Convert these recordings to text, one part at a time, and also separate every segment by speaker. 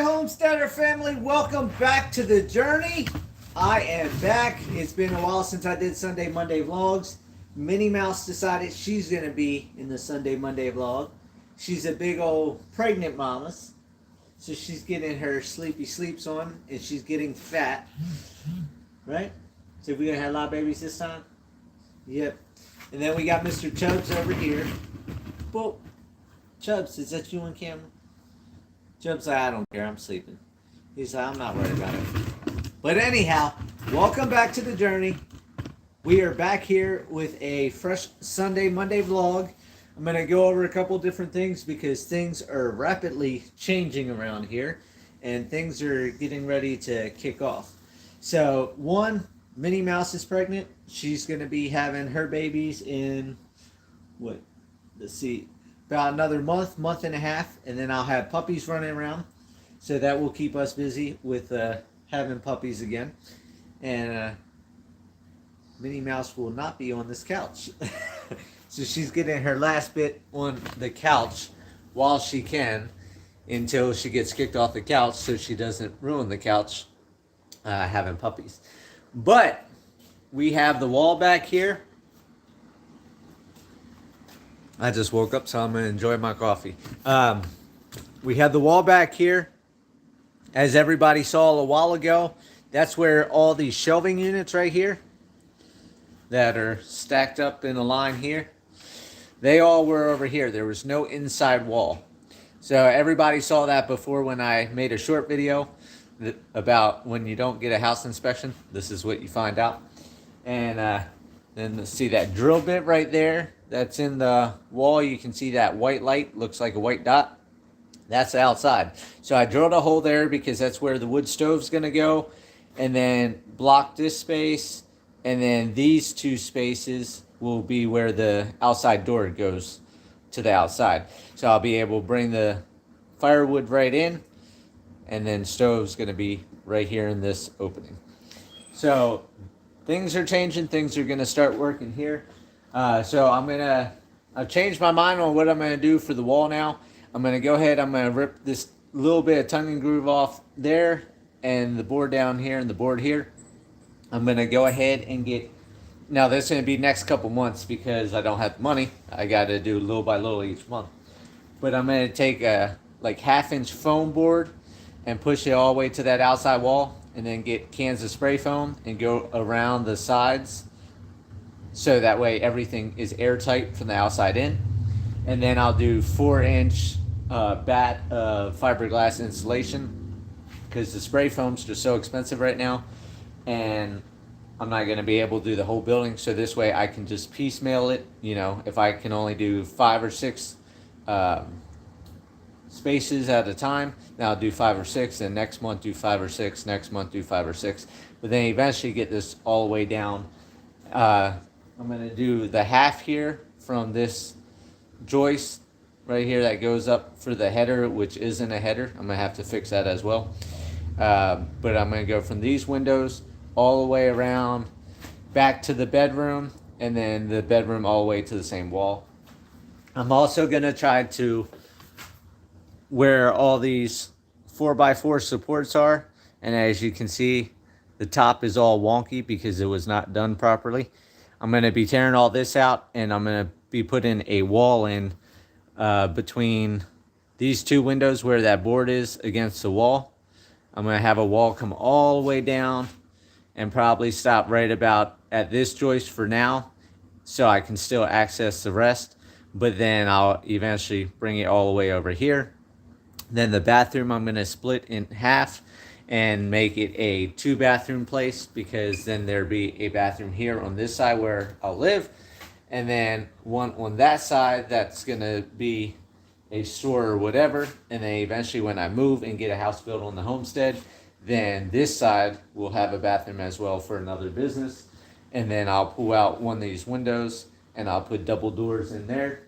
Speaker 1: Homesteader family, welcome back to the journey. I am back. It's been a while since I did Sunday Monday vlogs. Minnie Mouse decided she's going to be in the Sunday Monday vlog. She's a big old pregnant mama, so she's getting her sleepy sleeps on and she's getting fat, right? So we're going to have a lot of babies this time? Yep. And then we got Mr. Chubbs over here. Well, Chubbs, is that you on camera? Chubbs like, I don't care, I'm sleeping. He's like, I'm not worried about it. But anyhow, welcome back to the journey. We are back here with a fresh Sunday Monday vlog. I'm going to go over a couple different things because things are rapidly changing around here and things are getting ready to kick off. So, one, Minnie Mouse is pregnant. She's going to be having her babies in, let's see, about another month and a half, and then I'll have puppies running around. So that will keep us busy with having puppies again. And Minnie Mouse will not be on this couch. So she's getting her last bit on the couch while she can until she gets kicked off the couch so she doesn't ruin the couch having puppies. But we have the wall back here. I just woke up, so I'm going to enjoy my coffee. We have the wall back here. As everybody saw a while ago, that's where all these shelving units right here that are stacked up in a line here, they all were over here. There was no inside wall. So everybody saw that before when I made a short video about when you don't get a house inspection. This is what you find out. And then see that drill bit right there that's in the wall. You can see that white light, looks like a white dot. That's the outside. So I drilled a hole there because that's where the wood stove's going to go, and then block this space, and then these two spaces will be where the outside door goes to the outside. So I'll be able to bring the firewood right in, and then stove's going to be right here in this opening. So things are changing. Things are going to start working here. So I've changed my mind on what I'm going to do for the wall now. I'm going to go ahead, I'm going to rip this little bit of tongue and groove off there and the board down here and the board here. I'm going to go ahead and get, now this is going to be next couple months because I don't have the money. I got to do little by little each month. But I'm going to take a like 1/2-inch foam board and push it all the way to that outside wall, and then get cans of spray foam and go around the sides so that way everything is airtight from the outside in. And then I'll do 4-inch batt fiberglass insulation because the spray foam's just so expensive right now, and I'm not going to be able to do the whole building. So this way I can just piecemeal it. You know, if I can only do 5 or 6 spaces at a time, then I'll do 5 or 6, and next month do 5 or 6, next month do 5 or 6, but then eventually get this all the way down. I'm going to do the half here from this joist right here that goes up for the header, which isn't a header. I'm going to have to fix that as well. But I'm going to go from these windows all the way around back to the bedroom, and then the bedroom all the way to the same wall. I'm also going to try to where all these 4x4 supports are, and as you can see, the top is all wonky because it was not done properly. I'm going to be tearing all this out, and I'm going to be putting a wall in between these two windows where that board is against the wall. I'm going to have a wall come all the way down and probably stop right about at this joist for now so I can still access the rest, but then I'll eventually bring it all the way over here. Then the bathroom I'm going to split in half and make it a 2-bathroom place, because then there'll be a bathroom here on this side where I'll live, and then one on that side that's going to be a store or whatever. And then eventually when I move and get a house built on the homestead, then this side will have a bathroom as well for another business. And then I'll pull out one of these windows and I'll put double doors in there.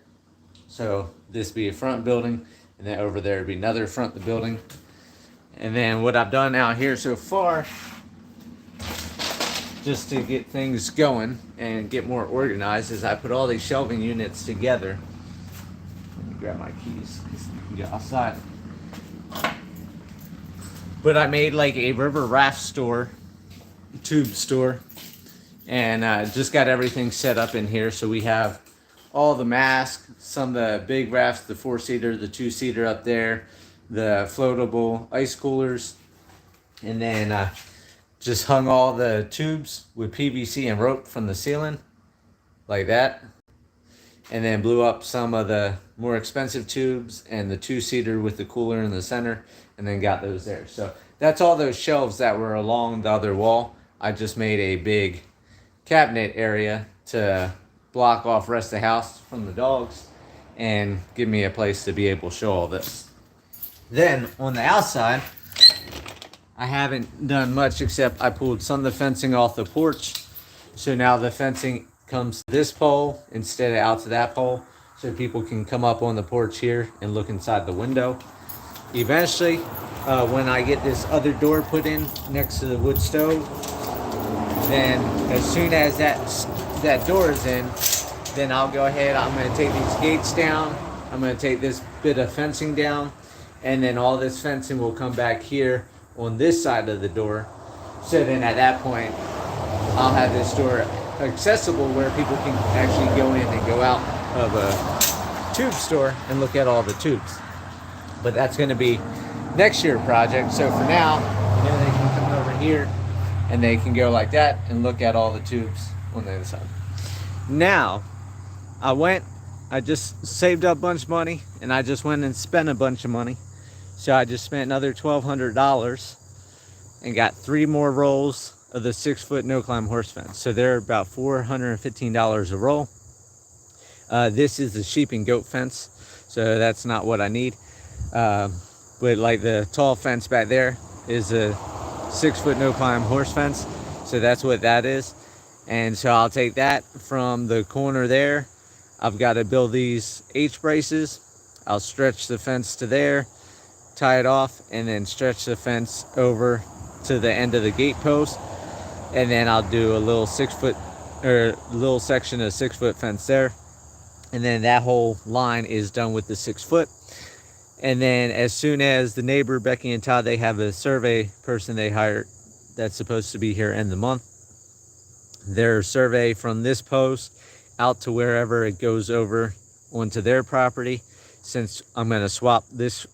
Speaker 1: So this be a front building, and then over there be another front the building. And then what I've done out here so far, just to get things going and get more organized, is I put all these shelving units together. Let me grab my keys because you can get outside. But I made like a river raft store, tube store, and just got everything set up in here. So we have all the masks, some of the big rafts, the 4-seater, the 2-seater up there, the floatable ice coolers, and then just hung all the tubes with PVC and rope from the ceiling like that, and then blew up some of the more expensive tubes and the 2-seater with the cooler in the center, and then got those there. So that's all those shelves that were along the other wall. I just made a big cabinet area to block off rest of the house from the dogs and give me a place to be able to show all this. Then on the outside, I haven't done much except I pulled some of the fencing off the porch. So now the fencing comes to this pole instead of out to that pole, so people can come up on the porch here and look inside the window. Eventually, when I get this other door put in next to the wood stove, then as soon as that door is in, then I'll go ahead, I'm going to take these gates down, I'm going to take this bit of fencing down, and then all this fencing will come back here on this side of the door. So then at that point, I'll have this door accessible where people can actually go in and go out of a tube store and look at all the tubes. But that's going to be next year project. So for now, you know, they can come over here and they can go like that and look at all the tubes on the other side. Now, I just saved up a bunch of money, and I just went and spent a bunch of money. So I just spent another $1,200 and got 3 more rolls of the 6-foot no-climb horse fence. So they're about $415 a roll. This is the sheep and goat fence, so that's not what I need. But like the tall fence back there is a 6-foot no-climb horse fence, so that's what that is. And so I'll take that from the corner there. I've got to build these H braces. I'll stretch the fence to there, tie it off, and then stretch the fence over to the end of the gate post, and then I'll do a little 6-foot or little section of 6-foot fence there, and then that whole line is done with the 6-foot. And then as soon as the neighbor Becky and Todd, they have a survey person they hired that's supposed to be here end of the month, their survey from this post out to wherever it goes over onto their property. Since I'm going to swap this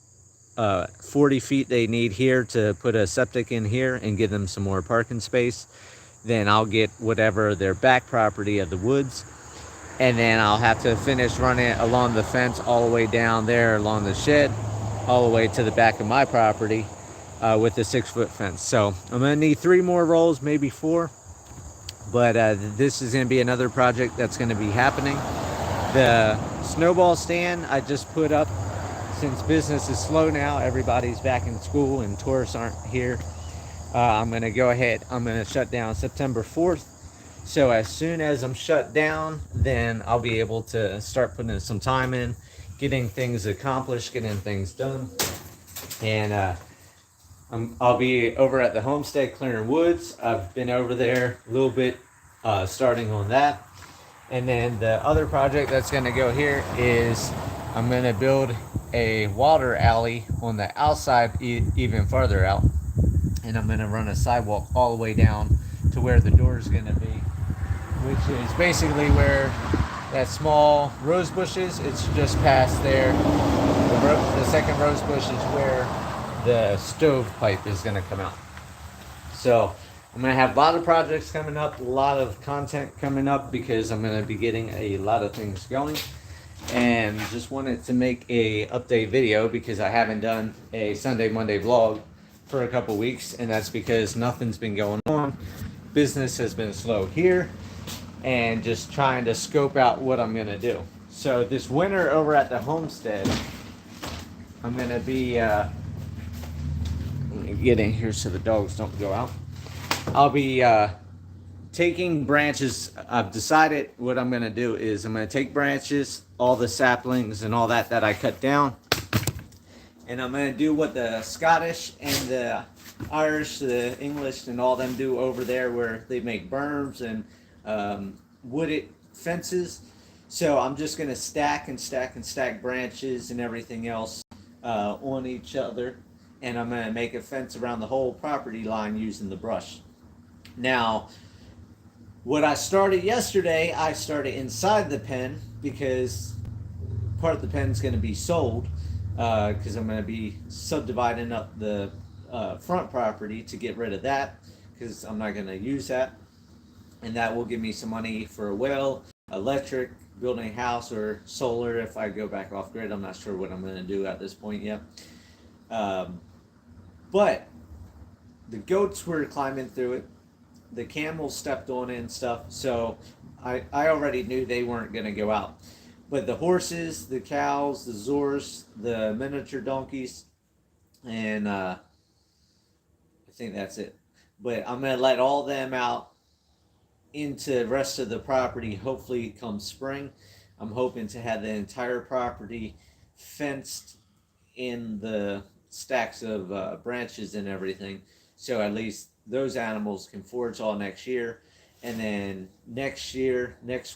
Speaker 1: 40 feet they need here to put a septic in here and give them some more parking space, then I'll get whatever their back property of the woods, and then I'll have to finish running it along the fence all the way down there along the shed all the way to the back of my property with the 6-foot fence. So I'm going to need 3 more rolls, maybe 4, but this is going to be another project that's going to be happening. The snowball stand I just put up. Since business is slow now, everybody's back in school and tourists aren't here, I'm going to go ahead, I'm going to shut down September 4th. So as soon as I'm shut down, then I'll be able to start putting in some time in, getting things accomplished, getting things done. And I'll be over at the Homestead clearing woods. I've been over there a little bit, starting on that. And then the other project that's going to go here is I'm going to build a water alley on the outside, even farther out. And I'm going to run a sidewalk all the way down to where the door is going to be, which is basically where that small rose bush is. It's just past there. The second rose bush is where the stove pipe is going to come out. So I'm going to have a lot of projects coming up, a lot of content coming up, because I'm going to be getting a lot of things going. And just wanted to make a update video because I haven't done a Sunday Monday vlog for a couple weeks, and that's because nothing's been going on. Business has been slow here, and just trying to scope out what I'm gonna do. So this winter over at the Homestead, I'm gonna be let me get in here so the dogs don't go out. I'll be taking branches. I've decided what I'm gonna do is I'm gonna take branches, all the saplings and all that I cut down, and I'm gonna do what the Scottish and the Irish, the English and all them do over there, where they make berms and wooded fences. So I'm just gonna stack and stack and stack branches and everything else on each other, and I'm going to make a fence around the whole property line using the brush. Now, what I started yesterday, I started inside the pen because part of the pen is going to be sold, because I'm going to be subdividing up the front property to get rid of that, because I'm not going to use that, and that will give me some money for a well, electric, building a house, or solar if I go back off grid. I'm not sure what I'm going to do at this point yet. But the goats were climbing through it. The camels stepped on it and stuff. So I already knew they weren't going to go out. But the horses, the cows, the zors, the miniature donkeys, and I think that's it. But I'm going to let all them out into the rest of the property, hopefully come spring. I'm hoping to have the entire property fenced in the stacks of branches and everything, so at least those animals can forage all next year. And then next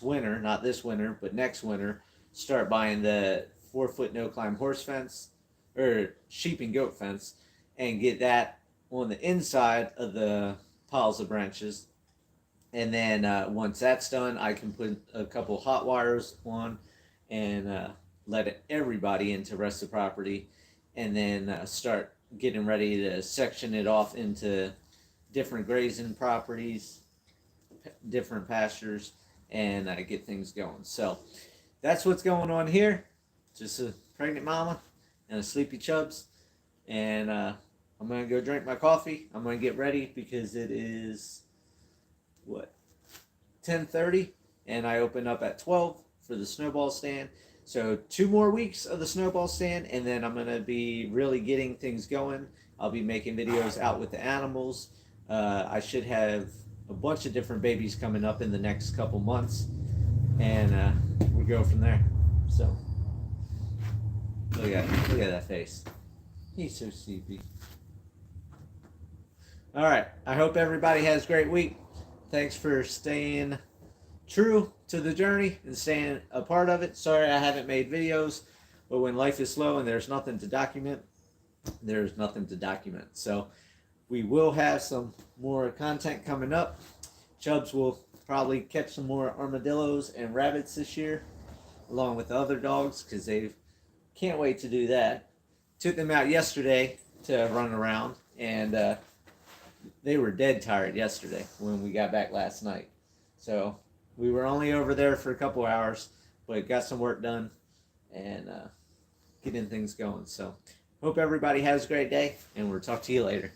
Speaker 1: winter, not this winter, but next winter, start buying the 4-foot no-climb horse fence, or sheep and goat fence, and get that on the inside of the piles of branches. And then once that's done, I can put a couple hot wires on and let everybody into the rest of the property, and then start getting ready to section it off into different grazing properties, different pastures, and get things going. So that's what's going on here. Just a pregnant mama and a sleepy Chubs. And I'm going to go drink my coffee. I'm going to get ready because it is 10:30, and I open up at 12 for the snowball stand. So 2 more weeks of the snowball stand, and then I'm going to be really getting things going. I'll be making videos out with the animals. I should have a bunch of different babies coming up in the next couple months, and we go from there. So look at that face. He's so sleepy. All right, I hope everybody has a great week. Thanks for staying true to the journey and staying a part of it. Sorry I haven't made videos, but when life is slow and there's nothing to document, there's nothing to document. So we will have some more content coming up. Chubs will probably catch some more armadillos and rabbits this year, along with the other dogs, because they can't wait to do that. Took them out yesterday to run around, and they were dead tired yesterday when we got back last night. So we were only over there for a couple hours, but got some work done and getting things going. So hope everybody has a great day, and we'll talk to you later.